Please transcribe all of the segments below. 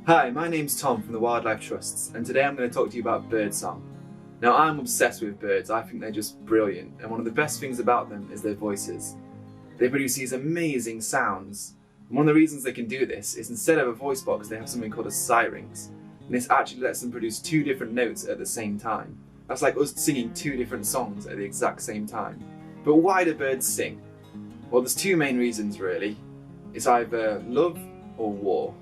Hi, my name's Tom from the Wildlife Trusts, and today I'm going to talk to you about birdsong. Now, I'm obsessed with birds. I think they're just brilliant, and one of the best things about them is their voices. They produce these amazing sounds, and one of the reasons they can do this is instead of a voice box, they have something called a syrinx, and this actually lets them produce two different notes at the same time. That's like us singing two different songs at the exact same time. But why do birds sing? Well, there's two main reasons really. It's either love or war.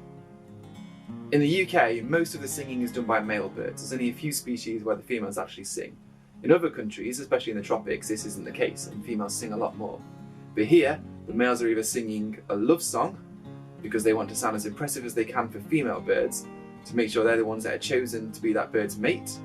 In the UK, most of the singing is done by male birds. There's only a few species where the females actually sing. In other countries, especially in the tropics, this isn't the case and females sing a lot more. But here, the males are either singing a love song, because they want to sound as impressive as they can for female birds, to make sure they're the ones that are chosen to be that bird's mate,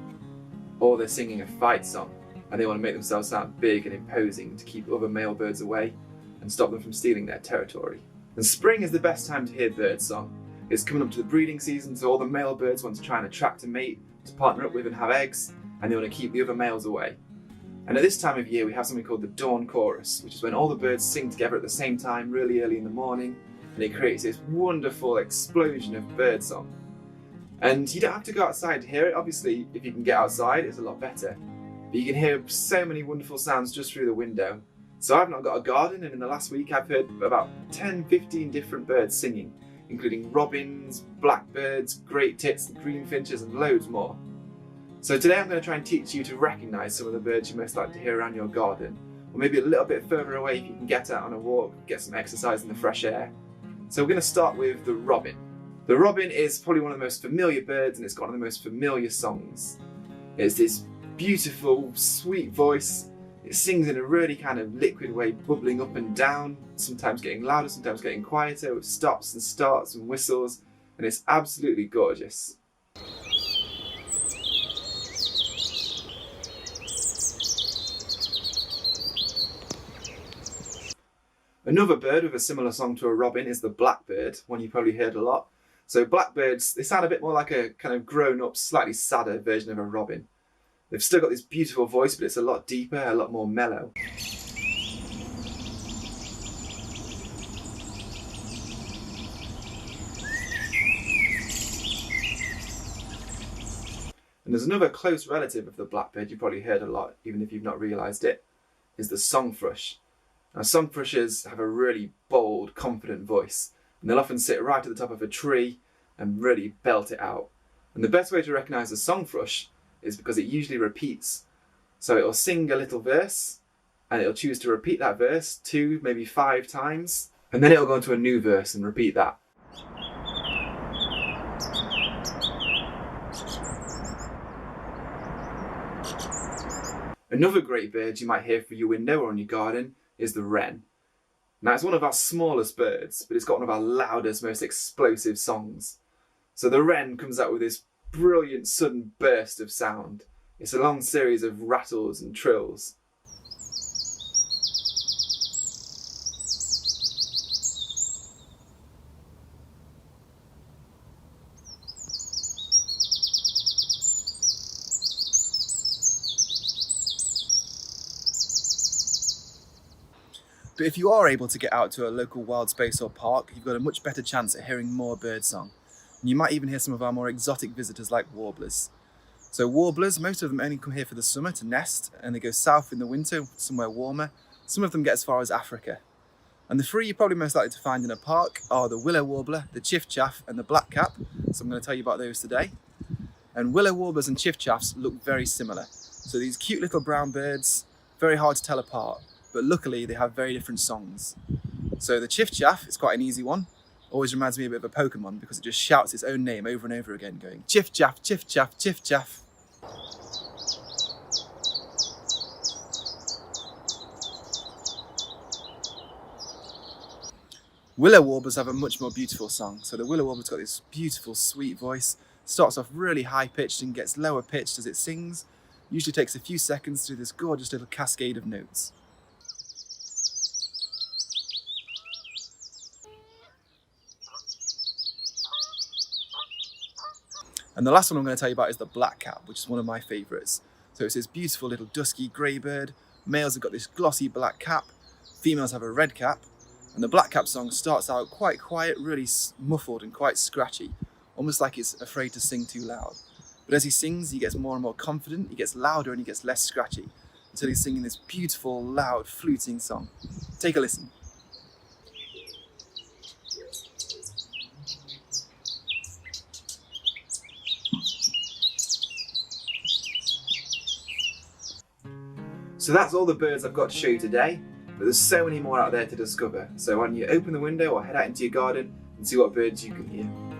or they're singing a fight song, and they want to make themselves sound big and imposing to keep other male birds away and stop them from stealing their territory. And spring is the best time to hear birdsong. It's coming up to the breeding season, so all the male birds want to try and attract a mate to partner up with and have eggs, and they want to keep the other males away. And at this time of year we have something called the dawn chorus, which is when all the birds sing together at the same time really early in the morning, and it creates this wonderful explosion of birdsong. And you don't have to go outside to hear it. Obviously, if you can get outside, it's a lot better. But you can hear so many wonderful sounds just through the window. So I've not got a garden, and in the last week I've heard about 10-15 different birds singing, including robins, blackbirds, great tits, greenfinches and loads more. So today I'm going to try and teach you to recognise some of the birds you most like to hear around your garden, or maybe a little bit further away if you can get out on a walk, get some exercise in the fresh air. So we're going to start with the robin. The robin is probably one of the most familiar birds, and it's got one of the most familiar songs. It's this beautiful, sweet voice. It sings in a really kind of liquid way, bubbling up and down, sometimes getting louder, sometimes getting quieter, with stops and starts and whistles, and it's absolutely gorgeous. Another bird with a similar song to a robin is the blackbird, one you probably heard a lot. So blackbirds, they sound a bit more like a kind of grown-up, slightly sadder version of a robin. They've still got this beautiful voice, but it's a lot deeper, a lot more mellow. And there's another close relative of the blackbird you probably heard a lot, even if you've not realised it, is the song thrush. Now, song thrushes have a really bold, confident voice, and they'll often sit right at the top of a tree and really belt it out. And the best way to recognise a song thrush is because it usually repeats. So it'll sing a little verse, and it'll choose to repeat that verse 2, maybe 5 times, and then it'll go into a new verse and repeat that. Another great bird you might hear through your window or in your garden is the wren. Now, it's one of our smallest birds, but it's got one of our loudest, most explosive songs. So the wren comes out with this brilliant sudden burst of sound. It's a long series of rattles and trills. But if you are able to get out to a local wild space or park, you've got a much better chance at hearing more birdsong. And you might even hear some of our more exotic visitors like warblers. So warblers, most of them only come here for the summer to nest, and they go south in the winter, somewhere warmer. Some of them get as far as Africa. And the three you're probably most likely to find in a park are the willow warbler, the chiffchaff and the blackcap. So I'm going to tell you about those today. And willow warblers and chiffchaffs look very similar. So these cute little brown birds, very hard to tell apart, but luckily they have very different songs. So the chiffchaff is quite an easy one. Always reminds me a bit of a Pokemon because it just shouts its own name over and over again, going chiff-chaff, chiff-chaff, chiff-chaff. Willow warblers have a much more beautiful song. So the willow warbler's got this beautiful, sweet voice. Starts off really high-pitched and gets lower-pitched as it sings. Usually takes a few seconds through this gorgeous little cascade of notes. And the last one I'm going to tell you about is the blackcap, which is one of my favourites. So it's this beautiful little dusky grey bird. Males have got this glossy black cap, females have a red cap, and the blackcap song starts out quite quiet, really muffled and quite scratchy, almost like it's afraid to sing too loud. But as he sings, he gets more and more confident, he gets louder and he gets less scratchy, until he's singing this beautiful, loud, fluting song. Take a listen. So that's all the birds I've got to show you today, but there's so many more out there to discover. So why don't you open the window or head out into your garden and see what birds you can hear.